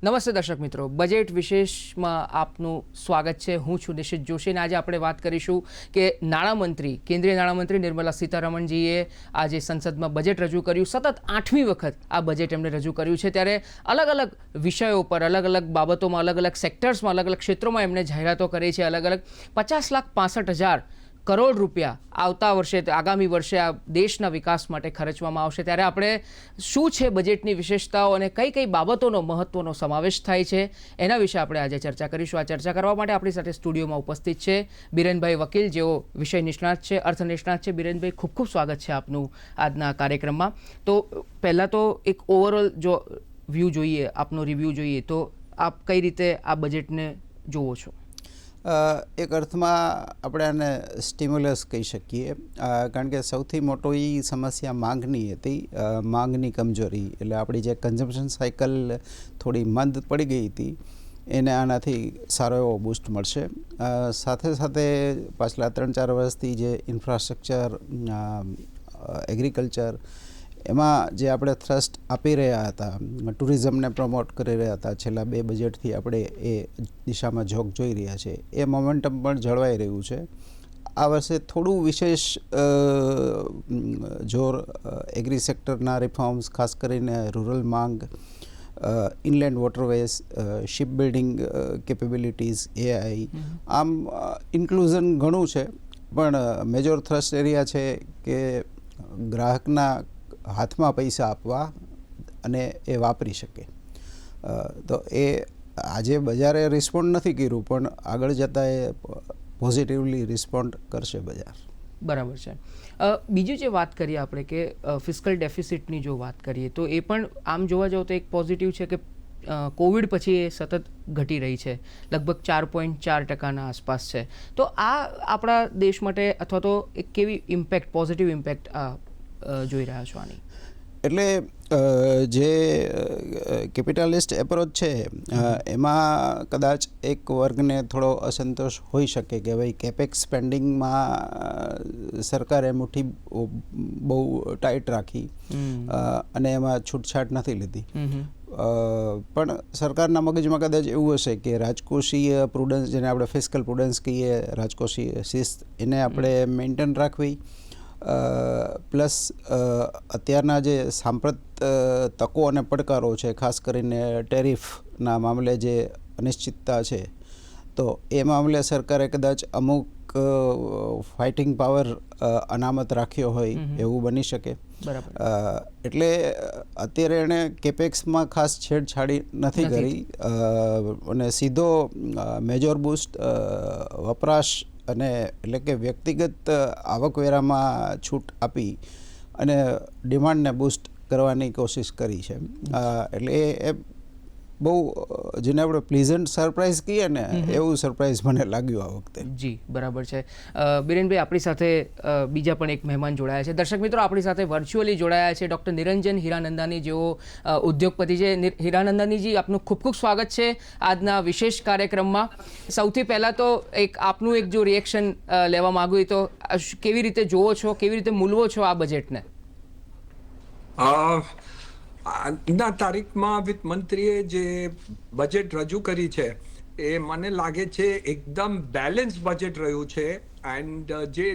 નમસ્તે દર્શક મિત્રો, બજેટ વિશેષમાં આપનું સ્વાગત છે. હું છું નિશિત જોશી અને આજે આપણે વાત કરીશું કે નાણામંત્રી, કેન્દ્રીય નાણામંત્રી નિર્મલા સીતારમણજીએ આજે સંસદમાં બજેટ રજૂ કર્યું. સતત 8મી વખત આ બજેટ એમણે રજૂ કર્યું છે. ત્યારે અલગ અલગ વિષયો પર, અલગ અલગ બાબતોમાં, અલગ અલગ સેક્ટર્સમાં, અલગ અલગ ક્ષેત્રોમાં એમણે જાહેરાતો કરી છે. અલગ અલગ 50,65,000 કરોડ રૂપિયા આવતા વર્ષે, આગામી વર્ષે આ દેશના વિકાસ માટે ખર્ચવામાં આવશે. ત્યારે આપણે શું છે બજેટની વિશેષતાઓ અને કઈ કઈ બાબતોનો મહત્વનો સમાવેશ થાય છે એના વિશે આપણે આજે ચર્ચા કરીશું. આ ચર્ચા કરવા માટે આપણી સાથે સ્ટુડિયોમાં ઉપસ્થિત છે બિરેનભાઈ વકીલ, જેઓ વિષય નિષ્ણાત છે, અર્થ નિષ્ણાત છે. બિરેનભાઈ, ખૂબ ખૂબ સ્વાગત છે આપનું આજના કાર્યક્રમમાં. તો પહેલાં તો એક ઓવરઓલ જો વ્યૂ જોઈએ, આપનો રિવ્યૂ જોઈએ, તો આપ કઈ રીતે આ બજેટને જોવો છો? એક અર્થમાં આપણે આને સ્ટિમ્યુલસ કહી શકીએ, કારણ કે સૌથી મોટો એ સમસ્યા માંગની હતી, માંગની કમજોરી. એટલે આપણી જે કન્ઝમ્પશન સાયકલ થોડી મંદ પડી ગઈ હતી, એને આનાથી સારો એવો બૂસ્ટ મળશે. સાથે સાથે પાછલા 3-4 વર્ષથી જે ઇન્ફ્રાસ્ટ્રક્ચર, એગ્રીકલ્ચર, એમાં જે આપણે થ્રસ્ટ આપી રહ્યા હતા, ટુરિઝમને પ્રમોટ કરી રહ્યા હતા, છેલ્લા 2 બજેટથી આપણે એ દિશામાં ઝોક જોઈ રહ્યા છે. એ મોમેન્ટમ પણ જળવાઈ રહ્યું છે. આ વર્ષે થોડું વિશેષ જોર એગ્રી સેક્ટરના રિફોર્મ્સ, ખાસ કરીને રૂરલ માંગ, inland waterways, ship building capabilities, AI, આમ ઇન્ક્લુઝન ઘણું છે. પણ મેજર થ્રસ્ટ એરિયા છે કે ગ્રાહકના હાથમાં પૈસા આપવા અને એ વાપરી શકે. તો એ આજે બજારે રિસ્પોન્ડ નથી કર્યું, પણ આગળ જતાં એ પોઝિટિવલી રિસ્પોન્ડ કરશે બજાર. બરાબર છે. બીજું જે વાત કરીએ આપણે કે ફિસ્કલ ડેફિસિટની જો વાત કરીએ, તો એ પણ આમ જોવા જાવ તો એક પોઝિટિવ છે કે કોવિડ પછી એ સતત ઘટી રહી છે, લગભગ 4.4% આસપાસ છે. તો આ આપણા દેશ માટે અથવા તો એક કેવી ઇમ્પેક્ટ, પોઝિટિવ ઇમ્પેક્ટ જોઈ રહ્યા છો આની? એટલે જે કેપિટાલિસ્ટ એપ્રોચ છે એમાં કદાચ એક વર્ગને થોડો અસંતોષ હોઈ શકે કે ભાઈ કેપેક્સ સ્પેન્ડિંગમાં સરકારે મુઠ્ઠી બહુ ટાઈટ રાખી અને એમાં છૂટછાટ નથી લીધી. પણ સરકારના મગજમાં કદાચ એવું હશે કે રાજકોષીય પ્રુડન્સ, જેને આપણે ફિસ્કલ પ્રુડન્સ કહીએ, રાજકોષીય શિસ્ત, એને આપણે મેન્ટેન રાખવી. પ્લસ અત્યારના જે સાંપ્રત તકો અને પડકારો છે, ખાસ કરીને ટેરિફના મામલે જે અનિશ્ચિતતા છે, તો એ મામલે સરકારે કદાચ અમુક ફાઇટિંગ પાવર અનામત રાખ્યો હોય એવું બની શકે. એટલે અત્યારે એણે કેપેક્સમાં ખાસ છેડછાડી નથી કરી અને સીધો મેજર બૂસ્ટ વપરાશ અને એટલે કે વ્યક્તિગત આવકવેરામાં છૂટ આપી અને ડિમાન્ડને બૂસ્ટ કરવાની કોશિશ કરી છે. એટલે એ બહુ, જેને આપણે પ્લીઝન્ટ સરપ્રાઇઝ કહીએ ને, એવું સરપ્રાઇઝ મને લાગ્યું આ વખતે. જી, બરાબર છે. બિરેનભાઈ, આપણી સાથે બીજા પણ એક મહેમાન જોડાયા છે. દર્શક મિત્રો, આપણી સાથે વર્ચ્યુઅલી જોડાયા છે ડૉક્ટર નિરંજન હીરાનંદાની, જેઓ ઉદ્યોગપતિ છે. હીરાનંદાનીજી, આપનું ખૂબ ખૂબ સ્વાગત છે આજના વિશેષ કાર્યક્રમમાં. સૌથી પહેલાં તો આપનું એક જો રિએક્શન લેવા માગું તો કેવી રીતે જોવો છો, કેવી રીતે મૂલવો છો આ બજેટને? આજના તારીખમાં વિત્ત મંત્રીએ જે બજેટ રજૂ કરી છે એ મને લાગે છે એકદમ બેલેન્સ બજેટ રહ્યું છે. એન્ડ જે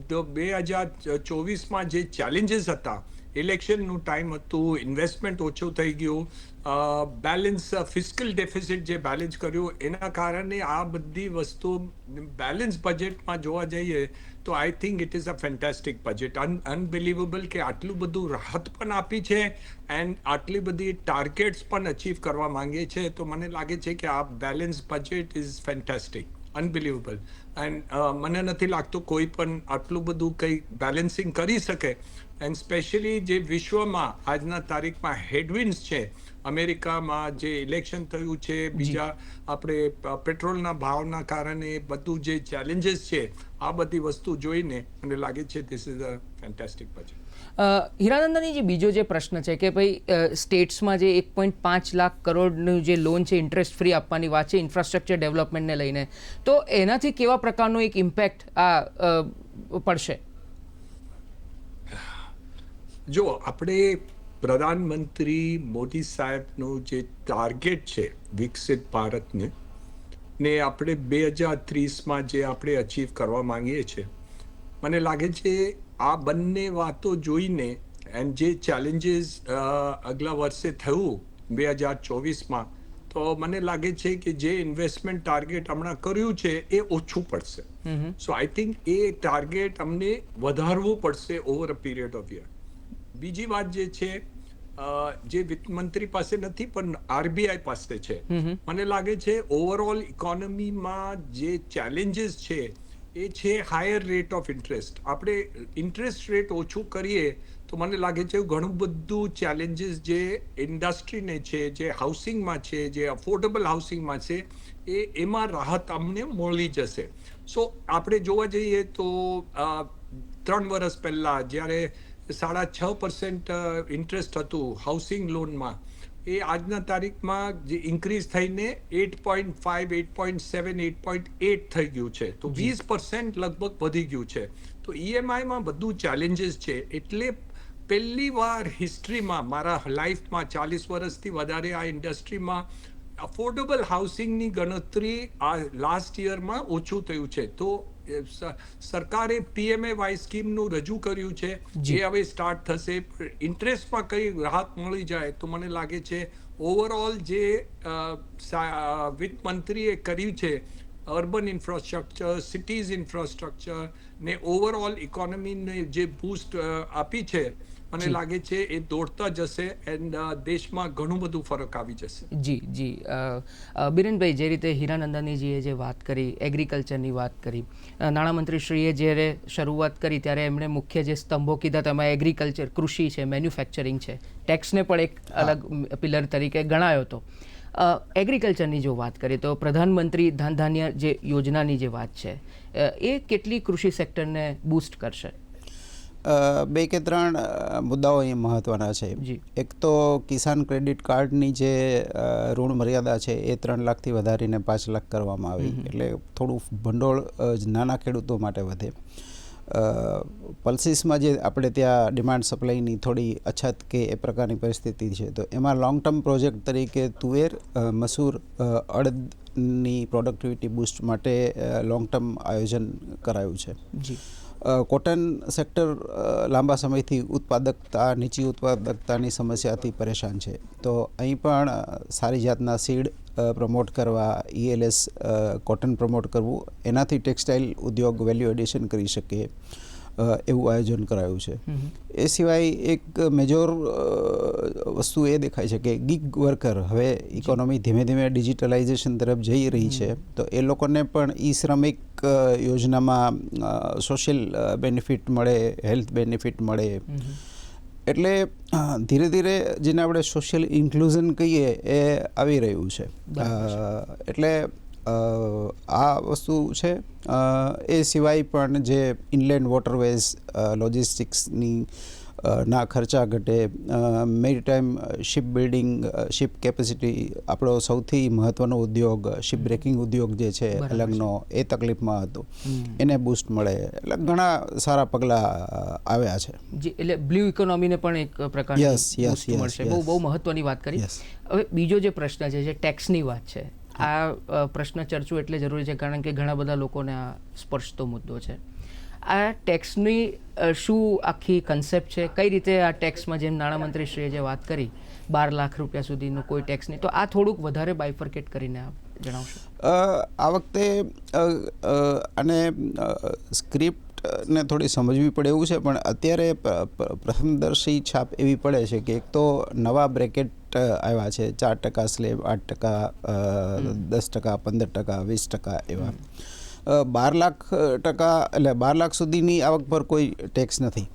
2024માં જે ચેલેન્જીસ હતા, ઇલેક્શનનું ટાઈમ હતું, ઇન્વેસ્ટમેન્ટ ઓછું થઈ ગયું, બેલેન્સ ફિસ્કલ ડેફિસિટ જે બેલેન્સ કર્યું, એના કારણે આ બધી વસ્તુ બેલેન્સ બજેટમાં જોવા જઈએ તો I think it is a fantastic budget. Unbelievable કે આટલું બધું રાહત પણ આપી છે એન્ડ આટલી બધી ટાર્ગેટ્સ પણ અચીવ કરવા માંગે છે. તો મને લાગે છે કે આ balance budget is fantastic, unbelievable. And મને નથી લાગતું કોઈ પણ આટલું બધું કંઈ બેલેન્સિંગ કરી શકે. એન્ડ સ્પેશિયલી જે વિશ્વમાં આજના તારીખમાં હેડવિન્ડ્સ છે, અમેરિકામાં જે ઇલેક્શન થયું છે, બીજા આપણે પેટ્રોલના ભાવના કારણે બધું જે ચેલેન્જીસ છે, આ બધી વસ્તુ જોઈને મને લાગે છે this is a fantastic budget. હીરાનંદાનીજી, બીજો જે પ્રશ્ન છે કે ભાઈ સ્ટેટ્સમાં જે 1.5 લાખ કરોડનું જે લોન છે, ઇન્ટરેસ્ટ ફ્રી આપવાની વાત છે ઇન્ફ્રાસ્ટ્રક્ચર ડેવલપમેન્ટને લઈને, તો એનાથી કેવા પ્રકારનો એક ઇમ્પેક્ટ પડશે? જો આપણે પ્રધાનમંત્રી મોદી સાહેબનું જે ટાર્ગેટ છે વિકસિત ભારતને ને આપણે 2030માં જે આપણે અચીવ કરવા માંગીએ છીએ, મને લાગે છે આ બંને વાતો જોઈને એન્ડ જે ચેલેન્જીસ આગલા વર્ષે થયું 2024માં, તો મને લાગે છે કે જે ઇન્વેસ્ટમેન્ટ ટાર્ગેટ હમણાં કર્યું છે એ ઓછું પડશે. સો આઈ થિંક એ ટાર્ગેટ અમને વધારવું પડશે over a period of year. બીજી વાત જે છે જે વિત્ત મંત્રી પાસે નથી પણ આરબીઆઈ પાસે છે, મને લાગે છે ઓવરઓલ ઇકોનોમીમાં જે ચેલેન્જીસ છે એ છે હાયર રેટ ઓફ ઇન્ટરેસ્ટ. આપણે ઇન્ટરેસ્ટ રેટ ઓછું કરીએ તો મને લાગે છે ઘણું બધું ચેલેન્જીસ જે ઇન્ડસ્ટ્રીને છે, જે હાઉસિંગમાં છે, જે અફોર્ડેબલ હાઉસિંગમાં છે, એમાં રાહત અમને મળી જશે. સો આપણે જોવા જઈએ તો 3 વર્ષ પહેલાં જ્યારે 6.5% ઇન્ટરેસ્ટ હતું હાઉસિંગ લોનમાં, એ આજના તારીખમાં જે ઇન્ક્રીઝ થઈને 8.5, 8.7, 8.8 થઈ ગયું છે. તો 20% લગભગ વધી ગયું છે. તો ઈએમઆઈમાં બધું ચેલેન્જીસ છે. એટલે પહેલી વાર હિસ્ટ્રીમાં મારા લાઈફમાં 40 વર્ષથી વધારે આ ઇન્ડસ્ટ્રીમાં અફોર્ડેબલ હાઉસિંગની ગણતરી આ લાસ્ટ યરમાં ઓછું થયું છે. તો સરકારે PMAY સ્કીમનું રજૂ કર્યું છે, જે હવે સ્ટાર્ટ થશે. ઇન્ટરેસ્ટમાં કઈ રાહત મળી જાય તો મને લાગે છે ઓવરઓલ જે વિત્ત મંત્રીએ કર્યું છે અર્બન ઇન્ફ્રાસ્ટ્રક્ચર, સિટીઝ ઇન્ફ્રાસ્ટ્રક્ચર ને ઓવરઓલ ઇકોનોમીને જે બૂસ્ટ આપી છે, મને લાગે છે એ દોડતા જશે એન્ડ દેશમાં ઘણું બધું ફરક આવી જશે. જી બિરેનભાઈ, જે રીતે હીરાનંદાનીજીએ જે વાત કરી, એગ્રીકલ્ચરની વાત કરી, નાણામંત્રીશ્રીએ જ્યારે શરૂઆત કરી ત્યારે એમણે મુખ્ય જે સ્તંભો કીધા તેમાં એગ્રીકલ્ચર, કૃષિ છે, મેન્યુફેક્ચરિંગ છે, ટેક્સને પણ એક અલગ પિલર તરીકે ગણાયો હતો. એગ્રીકલ્ચરની જો વાત કરીએ તો પ્રધાનમંત્રી ધન ધાન્ય જે યોજનાની જે વાત છે એ કેટલી કૃષિ સેક્ટરને બૂસ્ટ કરશે? 2 કે 3 મુદ્દાઓ અહીં મહત્ત્વના છે. એક તો કિસાન ક્રેડિટ કાર્ડની જે ઋણ મર્યાદા છે એ 3 લાખથી વધારીને 5 લાખ કરવામાં આવી, એટલે થોડું ભંડોળ નાના ખેડૂતો માટે વધે. પલ્સીસમાં જે આપણે ત્યાં ડિમાન્ડ સપ્લાયની થોડી અછત કે એ પ્રકારની પરિસ્થિતિ છે, તો એમાં લોંગ ટર્મ પ્રોજેક્ટ તરીકે તુવેર, મસૂર, અડદની પ્રોડક્ટિવિટી બૂસ્ટ માટે લોંગ ટર્મ આયોજન કરાયું છે. કોટન સેક્ટર લાંબા સમયથી નીચી ઉત્પાદકતાની સમસ્યાથી પરેશાન છે, તો અહીં પણ સારી જાતના સીડ પ્રમોટ કરવા, ELS કોટન પ્રમોટ કરવું, એનાથી ટેક્સટાઇલ ઉદ્યોગ વેલ્યુ એડિશન કરી શકે એવું આયોજન કરાયું છે. એ સિવાય એક મેજર વસ્તુ એ દેખાય છે કે ગિગ વર્કર, હવે ઇકોનોમી ધીમે ધીમે ડિજિટલાઇઝેશન તરફ જઈ રહી છે, તો એ લોકોને પણ ઈ શ્રમિક યોજનામાં સોશિયલ બેનિફિટ મળે, હેલ્થ બેનિફિટ મળે. એટલે ધીરે ધીરે જેને આપણે સોશિયલ ઇન્ક્લુઝન કહીએ એ આવી રહ્યું છે. એટલે આ વસ્તુ છે. એ સિવાય પણ જે ઇનલેન્ડ વોટરવેઝ, લોજિસ્ટિક્સની ના ખર્ચા ઘટે, maritime ship building, ship capacity, આપણો સૌથી મહત્ત્વનો ઉદ્યોગ શિપ બ્રેકિંગ ઉદ્યોગ જે છે અલગનો, એ તકલીફમાં હતો, એને બૂસ્ટ મળે. એટલે ઘણા સારા પગલાં આવ્યા છે. એટલે બ્લુ ઇકોનોમીને પણ એક પ્રકારની બૂસ્ટ મળશે. બહુ મહત્ત્વની વાત કરી. હવે બીજો જે પ્રશ્ન છે જે ટેક્સની વાત છે, આ પ્રશ્ન ચર્ચો એટલે જરૂરી છે કારણ કે ઘણા બધા લોકોને આ સ્પર્શતો મુદ્દો છે. આ ટેક્સની શું આખી કન્સેપ્ટ છે? કઈ રીતે આ ટેક્સમાં, જેમ નાણામંત્રીશ્રીએ જે વાત કરી 12 લાખ રૂપિયા સુધીનો કોઈ ટેક્સ નહીં, તો આ થોડુંક વધારે બાયફર્કેટ કરીને આપ જણાવશો. આ વખતે અને સ્ક્રિપ્ટને થોડી સમજવી પડે એવું છે, પણ અત્યારે પ્રથમદર્શી છાપ એવી પડે છે કે એક તો નવા બ્રેકેટ આવ્યા છે, 4% સ્લેબ, 8%, 10%, 15%, 20% એવા. 12 લાખ ટકા એટલે 12 લાખ સુધીની આવક પર કોઈ ટેક્સ નથી,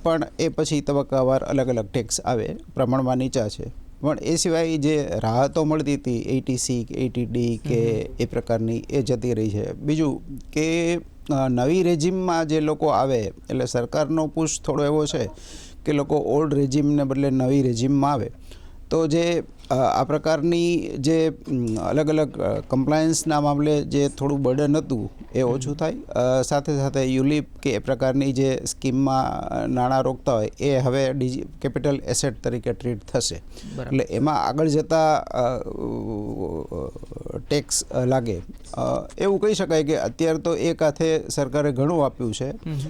પણ એ પછી તબક્કાવાર અલગ અલગ ટેક્સ આવે, પ્રમાણમાં નીચા છે. પણ એ સિવાય જે રાહતો મળતી હતી, ATC, ATD કે એ પ્રકારની, એ જતી રહી છે. બીજું કે નવી રેજિમમાં જે લોકો આવે, એટલે સરકારનો પુશ થોડો એવો છે કે લોકો ઓલ્ડ રેજિમને બદલે નવી રેજિમમાં આવે, તો જે આ પ્રકારની જે અલગ અલગ કમ્પ્લાયન્સના મામલે જે થોડું બર્ડન હતું એ ઓછું થાય, સાથે સાથે યુલિપ કે એ પ્રકારની જે સ્કીમમાં નાણાં રોકતા હોય એ હવે કેપિટલ એસેટ તરીકે ટ્રીટ થશે. એટલે એમાં આગળ જતાં ટેક્સ લાગે એવું કહી શકાય કે અત્યારે તો એક હાથે સરકારે ઘણું આપ્યું છે,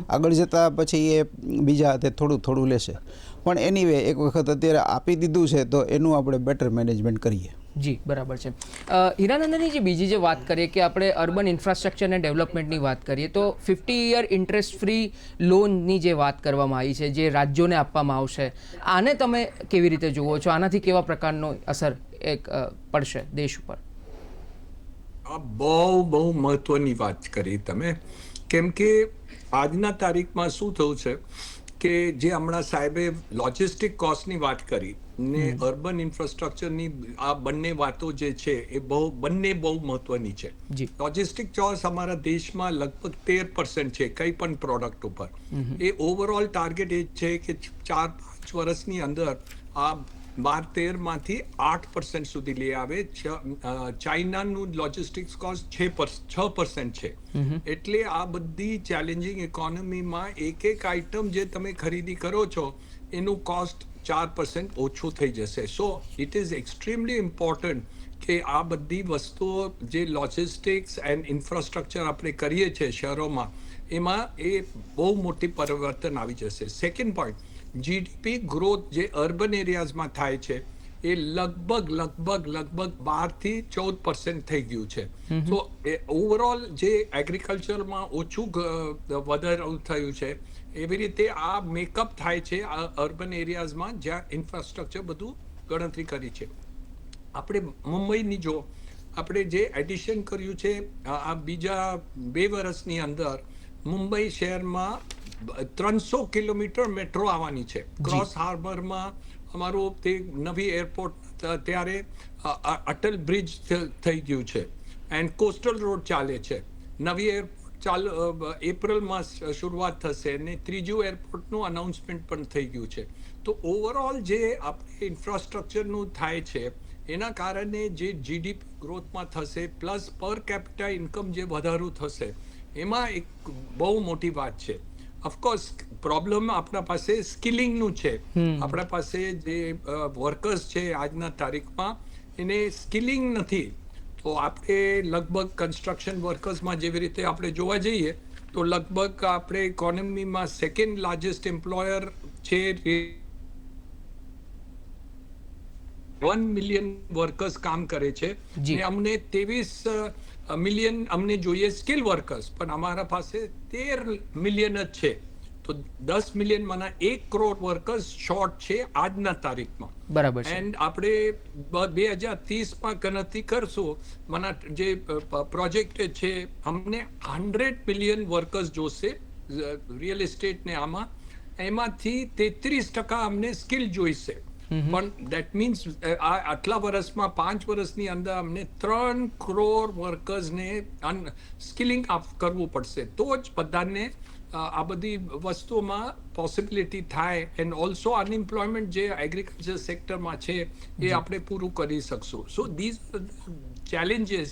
આગળ જતાં પછી એ બીજા હાથે થોડું થોડું લેશે. પણ એનીવે એક વખત અત્યારે આપી દીધું છે તો એનું આપણે બેટર મેનેજમેન્ટ કરીએ. જી બરાબર છે. હીરાનંદનની જે બીજી જે વાત કરીએ કે આપણે અર્બન ઇન્ફ્રાસ્ટ્રક્ચર અને ડેવલપમેન્ટની વાત કરીએ તો 50 યર ઇન્ટરેસ્ટ ફ્રી લોનની જે વાત કરવામાં આવી છે જે રાજ્યોને આપવામાં આવશે, આને તમે કેવી રીતે જુઓ છો? આનાથી કેવા પ્રકારનો અસર એક પડશે દેશ ઉપર? આ બહુ મહત્વની વાત કરી તમે, કેમ કે આજના તારીખમાં શું થયું છે કે જે હમણાં સાહેબે લોજિસ્ટિક કોસ્ટની વાત કરી ને અર્બન ઇન્ફ્રાસ્ટ્રક્ચરની આ બંને વાતો જે છે એ બંને બહુ મહત્વની છે. લોજિસ્ટિક કોસ્ટ અમારા દેશમાં લગભગ 13% છે કઈ પણ પ્રોડક્ટ ઉપર. એ ઓવરઓલ ટાર્ગેટ એ છે કે 4-5 વર્ષની અંદર આ 12-13માંથી 8% સુધી લઈ આવે. ચાઇનાનું લોજિસ્ટિક્સ કોસ્ટ 6% છે. એટલે આ બધી ચેલેન્જિંગ ઇકોનોમીમાં એક આઇટમ જે તમે ખરીદી કરો છો એનું કોસ્ટ 4% ઓછું થઈ જશે. So it is extremely important કે આ બધી વસ્તુઓ જે લોજિસ્ટિક્સ એન્ડ ઇન્ફ્રાસ્ટ્રક્ચર આપણે કરીએ છીએ શહેરોમાં, એમાં એ બહુ મોટી પરિવર્તન આવી જશે. સેકન્ડ પોઈન્ટ, જીડીપી ગ્રોથ જે અર્બન એરિયાઝમાં થાય છે એ લગભગ 12-14% થઈ ગયું છે. તો ઓવરઓલ જે એગ્રીકલ્ચરમાં ઓછું વધારો થયું છે એવી રીતે આ મેકઅપ થાય છે આ અર્બન એરિયાઝમાં જ્યાં ઇન્ફ્રાસ્ટ્રક્ચર બધું ગણતરી કરી છે. આપણે મુંબઈની જો આપણે જે એડિશન કર્યું છે આ બીજા 2 વર્ષની અંદર મુંબઈ શહેરમાં 300 કિલોમીટર મેટ્રો આવવાની છે. ક્રોસ હાર્બરમાં અમારું તે નવી એરપોર્ટ ત્યારે અટલ બ્રિજ થઈ ગયું છે એન્ડ કોસ્ટલ રોડ ચાલે છે. નવી એરપોર્ટ એપ્રિલમાં શરૂઆત થશે અને ત્રીજું એરપોર્ટનું અનાઉન્સમેન્ટ પણ થઈ ગયું છે. તો ઓવરઓલ જે આપણે ઇન્ફ્રાસ્ટ્રક્ચરનું થાય છે એના કારણે જે જીડીપી ગ્રોથમાં થશે પ્લસ પર કેપિટા ઇન્કમ જે વધારો થશે એમાં એક બહુ મોટી વાત છે. ઓફકોર્સ પ્રોબ્લેમ આપણા પાસે સ્કિલિંગનું છે. આપણા પાસે જે વર્કર્સ છે આજના તારીખમાં એને સ્કિલિંગ નથી. તો આપણે લગભગ કન્સ્ટ્રક્શન વર્કર્સમાં જેવી રીતે આપણે જોવા જઈએ તો લગભગ આપણે ઇકોનોમીમાં સેકન્ડ લાર્જેસ્ટ એમ્પ્લોયર છે. 1 મિલિયન વર્કર્સ કામ કરે છે ને અમને 23 મિલિયન અમને જોઈએ સ્કિલ વર્કર્સ, પણ અમારા પાસે 13 મિલિયન જ છે. તો 10 મિલિયનમાંના 1 કરોડ વર્કર્સ શોર્ટ છે આજના તારીખમાં. બરાબર છે. એન્ડ આપણે 2030માં ગણતરી કરશું માના જે પ્રોજેક્ટ છે અમને 100 મિલિયન વર્કર્સ જોશે રિયલ એસ્ટેટ ને આમાં, એમાંથી 33% અમને સ્કિલ જોઈશે. પણ દેટ મીન્સ આટલા વર્ષમાં 5 વર્ષની અંદર અમને 3 કરોડ વર્કર્સને સ્કિલિંગ કરવું પડશે તો જ બધાને આ બધી વસ્તુઓમાં પોસિબિલિટી થાય. એન્ડ ઓલ્સો અનએમ્પ્લોયમેન્ટ જે એગ્રીકલ્ચર સેક્ટરમાં છે એ આપણે પૂરું કરી શકશું. સો ધીઝ ચેલેન્જીસ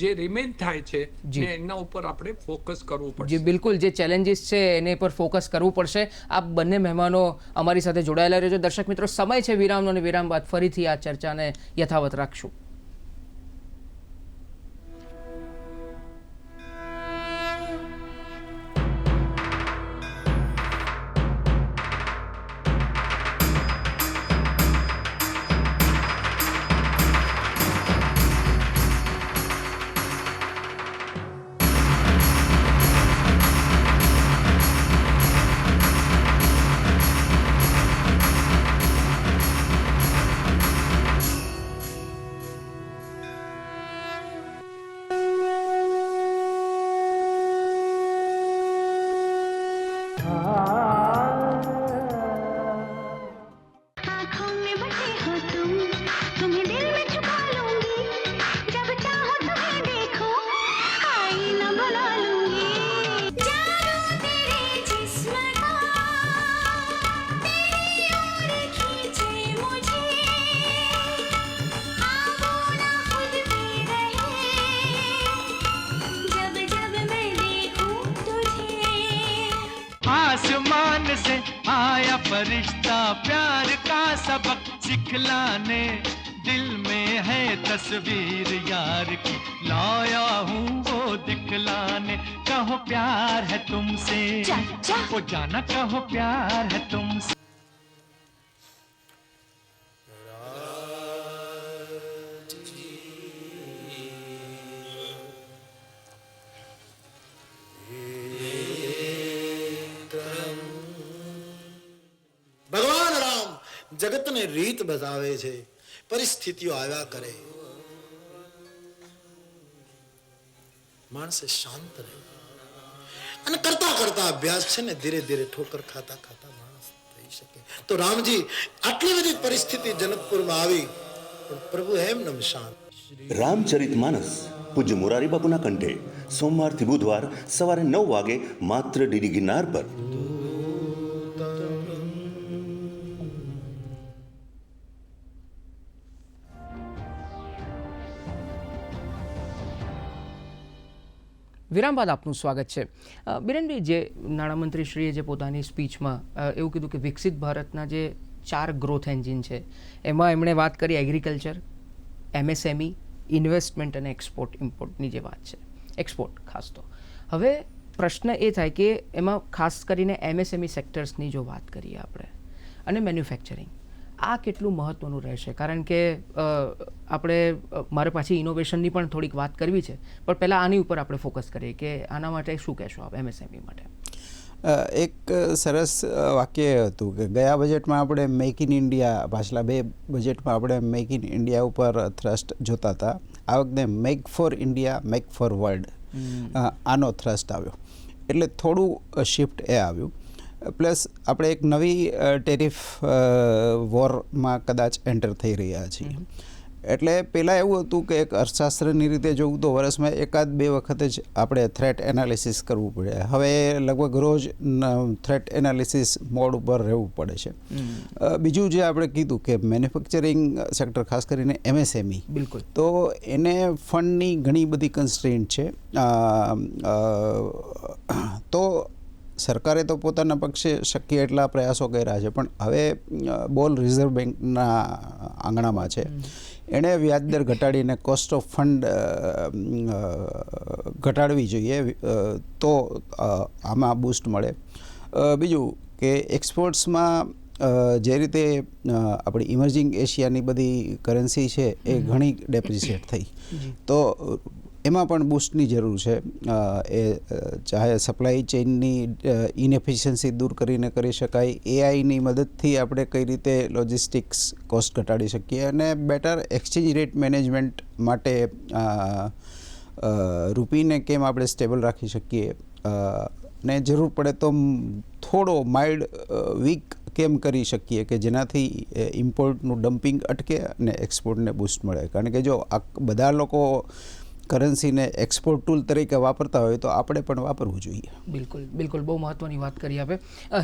જે રિમેન થાય છે એના ઉપર આપણે ફોકસ કરવું પડશે. જી બિલકુલ, જે ચેલેન્જીસ છે એને પર ફોકસ કરવું પડશે. આ બંને મહેમાનો અમારી સાથે જોડાયેલા રહેજો. દર્શક મિત્રો, સમય છે વિરામનો અને વિરામ બાદ ફરીથી આ ચર્ચાને યથાવત રાખશું. फरिश्ता प्यार का सबक सिखलाने, दिल में है तस्वीर यार की, लाया हूँ वो दिखलाने। कहो प्यार है तुमसे, वो जाना कहो प्यार है तुमसे। ભગવાન રામ જગતને રીત બતાવે છે, પરિસ્થિતિઓ આવ્યા કરે, માણસે શાંત રહે અને કરતા કરતા અભ્યાસ છે ને ધીરે ધીરે ઠોકર ખાતા ખાતા માણસ થઈ શકે. તો રામજી આટલી બધી પરિસ્થિતિ જનકપુરમાં આવી પણ પ્રભુ એમનેમ શાંત. રામચરિતમાનસ પૂજ્ય મોરારી બાપુના કંઠે સોમવારથી બુધવાર સવારે 9 વાગે માત્ર ડીડી ગિરનાર પર. વિરામ બાદ આપનું સ્વાગત છે. બિરેનભાઈ, જે નાણામંત્રીશ્રીએ જે પોતાની સ્પીચમાં એવું કીધું કે વિકસિત ભારતના જે 4 ગ્રોથ એન્જિન છે એમાં એમણે વાત કરી એગ્રીકલ્ચર, MSME, ઇન્વેસ્ટમેન્ટ અને એક્સપોર્ટ ઇમ્પોર્ટની જે વાત છે, એક્સપોર્ટ ખાસ તો. હવે પ્રશ્ન એ થાય કે એમાં ખાસ કરીને MSME સેક્ટર્સની જો વાત કરીએ આપણે અને મેન્યુફેક્ચરિંગ, આ કેટલું મહત્ત્વનું રહેશે? કારણ કે આપણે મારે પાછી ઇનોવેશનની પણ થોડીક વાત કરવી છે, પણ પહેલાં આની ઉપર આપણે ફોકસ કરીએ કે આના માટે શું કહેશો આપ MSME માટે? એક સરસ વાક્ય હતું કે ગયા બજેટમાં આપણે મેક ઇન ઇન્ડિયા, પાછલા 2 બજેટમાં આપણે મેક ઇન ઇન્ડિયા ઉપર થ્રસ્ટ જોતા હતા. આ વખતે make for India, make four world આનો થ્રસ્ટ આવ્યો, એટલે થોડું શિફ્ટ એ આવ્યું. પ્લસ આપણે એક નવી ટેરિફ વોરમાં કદાચ એન્ટર થઈ રહ્યા છીએ. એટલે પહેલાં એવું હતું કે એક અર્થશાસ્ત્રની રીતે જોવું તો વર્ષમાં 1-2 વખત જ આપણે થ્રેટ એનાલિસિસ કરવું પડે. હવે લગભગ રોજ થ્રેટ એનાલિસિસ મોડ ઉપર રહેવું પડે છે. બીજું જે આપણે કીધું કે મેન્યુફેક્ચરિંગ સેક્ટર, ખાસ કરીને MSME, બિલકુલ, તો એને ફંડની ઘણી બધી કન્સ્ટ્રેન્ટ છે. તો સરકારે તો પોતાના પક્ષે શક્ય એટલા પ્રયાસો કર્યા છે, પણ હવે બોલ રિઝર્વ બેંકના આંગણામાં છે. એણે વ્યાજદર ઘટાડીને કોસ્ટ ઓફ ફંડ ઘટાડવી જોઈએ, તો આમાં બૂસ્ટ મળે. બીજું કે એક્સપોર્ટ્સમાં જે રીતે આપણી ઇમર્જિંગ એશિયાની બધી કરન્સી છે એ ઘણી ડેપ્રિશિએટ થઈ, તો એમાં પણ બૂસ્ટની જરૂર છે. એ ચાહે સપ્લાય ચેઇનની ઇનએફિશિયન્સી દૂર કરીને કરી શકાય, એઆઈની મદદથી આપણે કઈ રીતે લોજિસ્ટિક્સ કોસ્ટ ઘટાડી શકીએ, અને બેટર એક્સચેન્જ રેટ મેનેજમેન્ટ માટે રૂપીને કેમ આપણે સ્ટેબલ રાખી શકીએ, ને જરૂર પડે તો થોડો માઇલ્ડ વીક કેમ કરી શકીએ કે જેનાથી ઇમ્પોર્ટનું ડમ્પિંગ અટકે અને એક્સપોર્ટને બૂસ્ટ મળે. કારણ કે જો આ બધા લોકો કરન્સીને એક્સપોર્ટ ટૂલ તરીકે વાપરતા હોય તો આપણે પણ વાપરવું જોઈએ. બિલકુલ બિલકુલ, બહુ મહત્ત્વની વાત કરી આપે.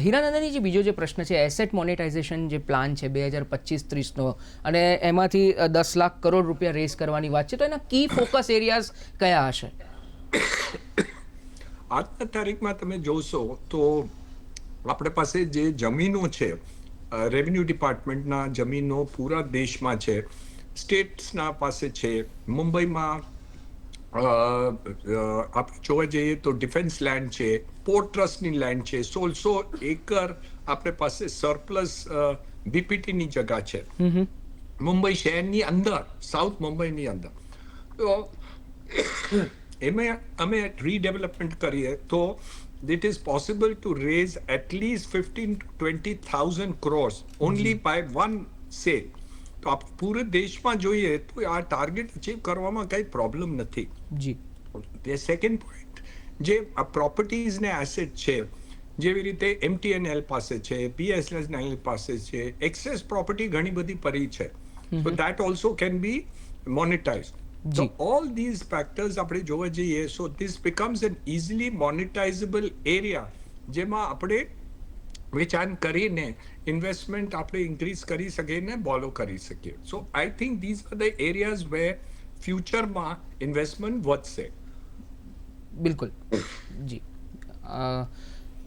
હીરાનંદનજી, જે બીજો જે પ્રશ્ન છે, એસેટ મોનેટાઇઝેશન જે પ્લાન છે 2025-30નો, અને એમાંથી 10 લાખ કરોડ રૂપિયા રેઝ કરવાની વાત છે, તો એના કી ફોકસ એરિયાઝ કયા હશે? આજના તારીખમાં તમે જોશો તો આપણે પાસે જે જમીનો છે, રેવન્યુ ડિપાર્ટમેન્ટના જમીનો પૂરા દેશમાં છે, સ્ટેટ્સના પાસે છે. મુંબઈમાં આપણે જોવા જઈએ તો ડિફેન્સ લેન્ડ છે, પોર્ટ ટ્રસ્ટની લેન્ડ છે, 1600 એકર આપણે પાસે સરપ્લસ બીપીટીની જગા છે મુંબઈ શહેરની અંદર, સાઉથ મુંબઈની અંદર. તો એમાં અમે રીડેવલપમેન્ટ કરીએ તો it is possible to raise at least 15,000 to 20,000 crores only by one sale. તો આપ પૂરે દેશમાં જોઈએ તો આ ટાર્ગેટ અચીવ કરવામાં કંઈ પ્રોબ્લેમ નથી. જી. સેકન્ડ પોઈન્ટ, જે આ પ્રોપર્ટીઝને એસેટ છે, જેવી રીતે MTNL પાસે છે, BSNL પાસે છે, એક્સેસ પ્રોપર્ટી ઘણી બધી પડી છે. So that also can be monetized. So all these factors આપણે જોવા જઈએ, so this becomes an easily monetizable area જેમાં આપણે વેચાણ કરીને ઇન્વેસ્ટમેન્ટ આપણે ઇન્ક્રીઝ કરી શકીએ ને બોલો કરી શકીએ. So I think these are the areas where ફ્યુચરમાં ઇન્વેસ્ટમેન્ટ વધશે. બિલકુલ જી.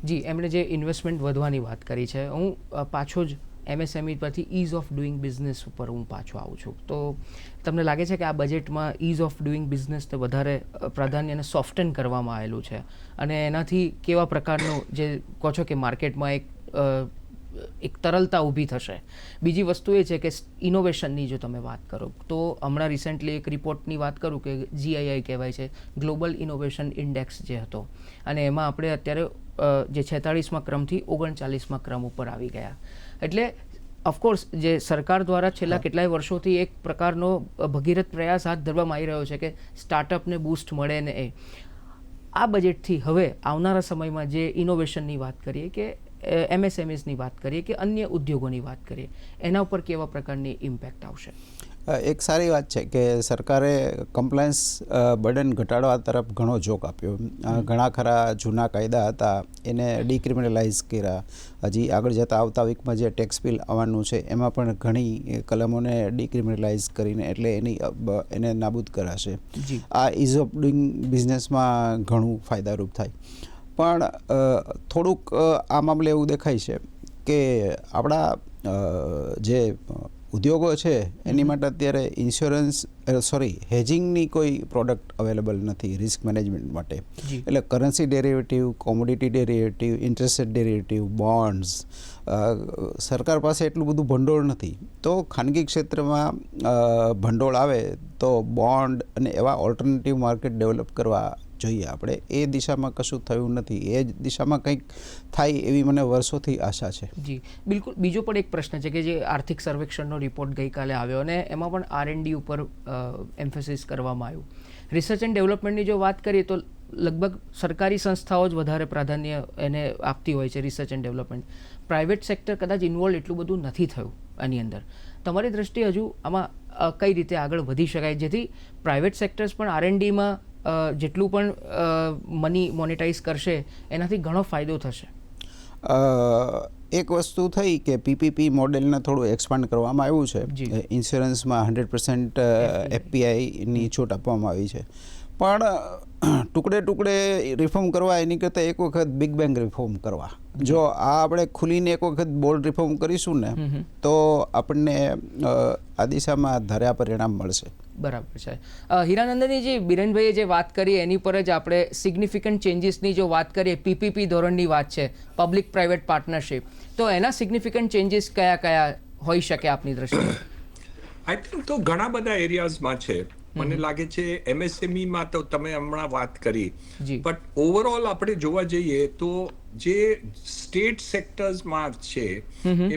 જી, એમણે જે ઇન્વેસ્ટમેન્ટ વધવાની વાત કરી છે, હું પાછો જ એમએસએમઈ પરથી ઇઝ ઓફ ડુઈંગ બિઝનેસ ઉપર હું પાછો આવું છું. તો તમને લાગે છે કે આ બજેટમાં ઇઝ ઓફ ડુઈંગ બિઝનેસને વધારે પ્રાધાન્યને સોફ્ટન કરવામાં આવેલું છે અને એનાથી કેવા પ્રકારનું જે કહો છો કે માર્કેટમાં એક તરલતા ઊભી થશે? બીજી વસ્તુ એ છે કે ઇનોવેશનની જો તમે વાત કરો તો હમણાં રિસેન્ટલી એક રિપોર્ટની વાત કરું કે GII કહેવાય છે, ગ્લોબલ ઇનોવેશન ઇન્ડેક્સ જે હતો, અને એમાં આપણે અત્યારે જે 46મા ક્રમથી 39મા ક્રમ ઉપર આવી ગયા. એટલે ઓફકોર્સ જે સરકાર દ્વારા છેલ્લા કેટલાય વર્ષોથી એક પ્રકારનો ભગીરથ પ્રયાસ હાથ ધરવામાં આવી રહ્યો છે કે સ્ટાર્ટઅપને બૂસ્ટ મળે ને આ બજેટથી હવે આવનારા સમયમાં જે ઇનોવેશનની વાત કરીએ કે MSMEsની વાત કરીએ કે અન્ય ઉદ્યોગોની વાત કરીએ, એના ઉપર કેવા પ્રકારની ઇમ્પેક્ટ આવશે? એક સારી વાત છે કે સરકારે કમ્પ્લાયન્સ બર્ડન ઘટાડવા તરફ ઘણો જોક આપ્યો. ઘણા ખરા જૂના કાયદા હતા એને ડિક્રિમિનલાઇઝ કર્યા. હજી આગળ જતાં આવતા વીકમાં જે ટેક્સ બિલ આવવાનું છે એમાં પણ ઘણી કલમોને ડિક્રિમિનલાઇઝ કરીને એટલે એને નાબૂદ કરાશે. આ ઇઝ ઓફ ડુઈંગ બિઝનેસમાં ઘણું ફાયદારૂપ થાય. પણ થોડુંક આ મામલે એવું દેખાય છે કે આપણા જે ઉદ્યોગો છે એની માટે અત્યારે હેજિંગની કોઈ પ્રોડક્ટ અવેલેબલ નથી રિસ્ક મેનેજમેન્ટ માટે. એટલે currency derivative, commodity derivative, interest rate derivative, bonds, સરકાર પાસે એટલું બધું ભંડોળ નથી. તો ખાનગી ક્ષેત્રમાં ભંડોળ આવે તો બોન્ડ અને એવા ઓલ્ટરનેટિવ માર્કેટ ડેવલપ કરવા જોઈએ આપણે. એ દિશામાં કશું થયું નથી. એ દિશામાં કંઈક થાય એવી મને વર્ષોથી આશા છે. જી બિલકુલ. બીજો પણ એક પ્રશ્ન છે કે જે આર્થિક સર્વેક્ષણનો રિપોર્ટ ગઈકાલે આવ્યો અને એમાં પણ R&D ઉપર એમ્ફેસિસ કરવામાં આવ્યું. રિસર્ચ એન્ડ ડેવલપમેન્ટની જો વાત કરીએ તો લગભગ સરકારી સંસ્થાઓ જ વધારે પ્રાધાન્ય એને આપતી હોય છે research and development. Private sector કદાચ ઇન્વોલ્વ એટલું બધું નથી થયું આની અંદર. તમારી દ્રષ્ટિએ હજુ આમાં કઈ રીતે આગળ વધી શકાય જેથી પ્રાઇવેટ સેક્ટર્સ પણ R&Dમાં જેટલું પણ મની મોનેટાઇઝ કરશે એનાથી ઘણો ફાયદો થશે? એક વસ્તુ થઈ કે PPP મોડેલને થોડું એક્સપાન્ડ કરવામાં આવ્યું છે. ઇન્સ્યોરન્સમાં 100% FPIની છૂટ આપવામાં આવી છે. પણ ટુકડે રિફોર્મ કરવા એની કરતાં એક વખત બિગ બેંગ રિફોર્મ કરવા. જો આ આપણે ખુલીને એક વખત બોલ્ડ રિફોર્મ કરીશું ને તો આપણને આ દિશામાં ધાર્યા પરિણામ મળશે. બરાબર છે. હીરાનંદનીજી, બિરેનભાઈએ જે વાત કરી એની પર જ આપણે સિગ્નિફિકન્ટ ચેન્જીસની જો વાત કરીએ, PPP ધોરણની વાત છે, પબ્લિક પ્રાઇવેટ પાર્ટનરશિપ, તો એના સિગ્નિફિકન્ટ ચેન્જીસ કયા હોઈ શકે આપની દ્રષ્ટિએ? આઈ થિંક તો ઘણા બધા એરિયાઝમાં છે. મને લાગે છે MSMEમાં તો તમે હમણાં વાત કરી, બટ ઓવરઓલ આપણે જોવા જઈએ તો જે સ્ટેટ સેક્ટર્સમાં છે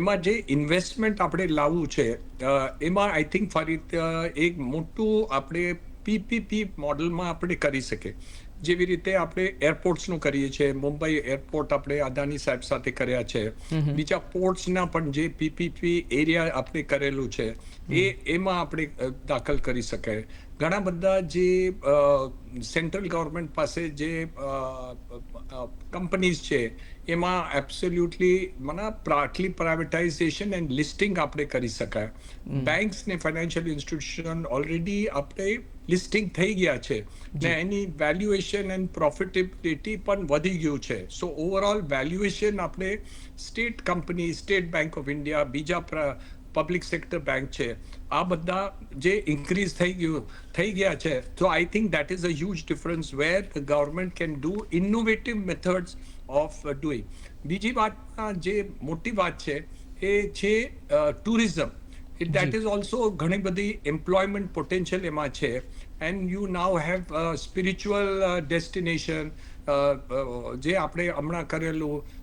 એમાં જે ઇન્વેસ્ટમેન્ટ આપણે લાવવું છે એમાં આઈ થિંક ફરી એક મોટું આપણે PPP મોડલમાં આપણે કરી શકીએ. જેવી રીતે આપણે એરપોર્ટ્સનું કરીએ છીએ, મુંબઈ એરપોર્ટ આપણે અદાની સાહેબ સાથે કર્યા છે, બીજા પોર્ટ્સના પણ જે PPP એરિયા આપણે કરેલું છે એમાં આપણે દાખલ કરી શકાય. ઘણા બધા જે સેન્ટ્રલ ગવર્મેન્ટ પાસે જે કંપનીઝ છે એમાં એબ્સોલ્યુટલી આટલી પ્રાઇવેટાઇઝેશન એન્ડ લિસ્ટિંગ આપણે કરી શકાય. બેંક્સ ને ફાઇનાન્શિયલ ઇન્સ્ટિટ્યુશન ઓલરેડી આપણે લિસ્ટિંગ થઈ ગયા છે ને એની વેલ્યુએશન એન્ડ પ્રોફિટેબિલિટી પણ વધી ગયું છે. સો ઓવરઓલ વેલ્યુએશન આપણે state company, state bank of India, બીજા પબ્લિક સેક્ટર બેંક છે, આ બધા જે ઇન્ક્રીઝ થઈ ગયા છે. તો I think that is a huge difference where the government can do innovative methods of doing. બીજી વાત જે મોટી વાત છે એ છે ટુરિઝમ. That is also ઘણી બધી એમ્પ્લોયમેન્ટ પોટેન્શિયલ એમાં છે. And you now have spiritual destination જે આપણે હમણાં કરેલું.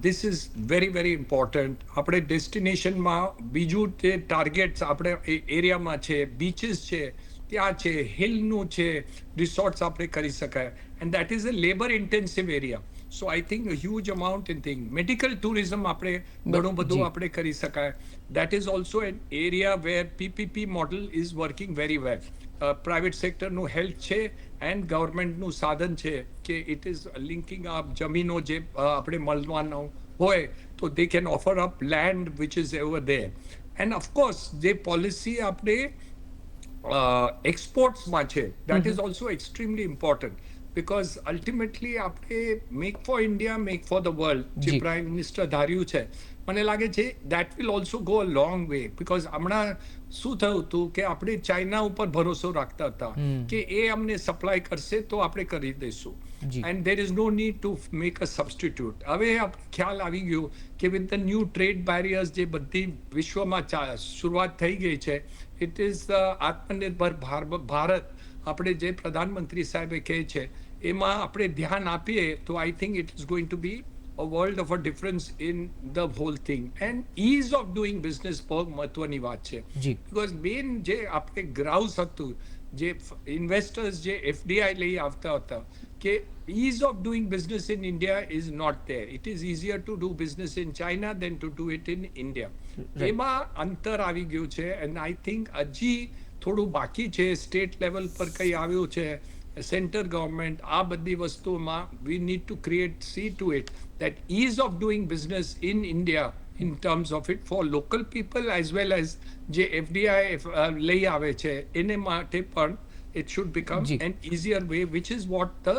This is very important. આપણે ડેસ્ટિનેશનમાં બીજું જે ટાર્ગેટ્સ આપણે એરિયામાં છે, બીચીસ છે, ત્યાં છે, હિલનું છે, રિસોર્ટ્સ આપણે કરી શકાય. And that is a labour intensive area. So I think huge amount in thing. Medical tourism આપણે ઘણું બધું આપણે કરી શકાય. That is also an area where PPP model is working very well. Private સેક્ટરનું હેલ્પ છે એન્ડ ગવર્મેન્ટનું સાધન છે કે ઇટ ઇઝ લિંકિંગ અપ. જમીનો જે આપણે મળવાનો હોય તો they can offer up land which is ever there. And of course જે પોલિસી આપણે એક્સપોર્ટ્સમાં છે that is also extremely important. Because ultimately આપણે make for India make for the world જે જી. પ્રાઇમ મિનિસ્ટર ધાર્યું છે મને લાગે છે that will also go a long way because હમણાં શું થયું હતું કે આપણે ચાઇના ઉપર ભરોસો રાખતા હતા કે એ અમને સપ્લાય કરશે તો આપણે કરી દઈશું જી. And there is no need to make a substitute હવે આપણે ખ્યાલ આવી ગયો કે with the new trade barriers જે બધી વિશ્વમાં શરૂઆત થઈ ગઈ છે ઇટ ઇઝ આત્મનિર્ભર ભારત આપણે જે પ્રધાનમંત્રી સાહેબે કહે છે એમાં આપણે ધ્યાન આપીએ તો I think it is going to be a world of a difference in the whole thing and ease of doing business બહુ મહત્વની વાત છે જી. બીકોઝ મેન જે આપણે ગ્રાઉસ હતું જે ઇન્વેસ્ટર્સ જે એફડીઆઈ લઈ આવતા હતા કે ease of doing business in India is not there. It is easier to do business in China than to do it in India. એમાં અંતર આવી ગયું છે and I think હજી થોડું બાકી છે સ્ટેટ લેવલ પર કંઈ આવ્યું છે સેન્ટર ગવર્મેન્ટ આ બધી વસ્તુઓમાં we need to create see to it that ease of doing business in India in terms of it for local people as well as જે FDI લઈ આવે છે એને માટે પણ it should become G. an easier way which is what the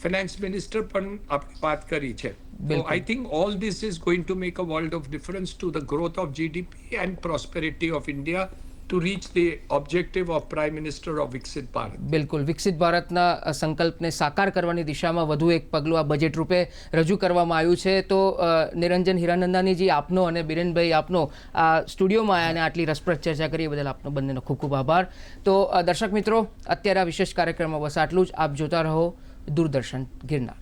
finance minister પણ આપણે વાત કરી છે. So બિલકુલ. I think all this is going to make a world of difference to the growth of GDP and prosperity of India to reach the objective of Prime Minister of Viksit Bharat. બિલકુલ વિકસિત ભારતના સંકલ્પને સાકાર કરવાની દિશામાં વધુ એક પગલું આ બજેટ રૂપે રજૂ કરવામાં આવ્યું છે. તો નિરંજન હીરાનંદાનીજી આપનો અને બિરેનભાઈ આપનો આ સ્ટુડિયોમાં આવ્યા અને આટલી રસપ્રદ ચર્ચા કરી એ બદલ આપનો બંનેનો ખૂબ ખૂબ આભાર. તો દર્શક મિત્રો અત્યારે આ વિશેષ કાર્યક્રમમાં બસ આટલું જ. આપ જોતા રહો દૂરદર્શન ગિરનાર.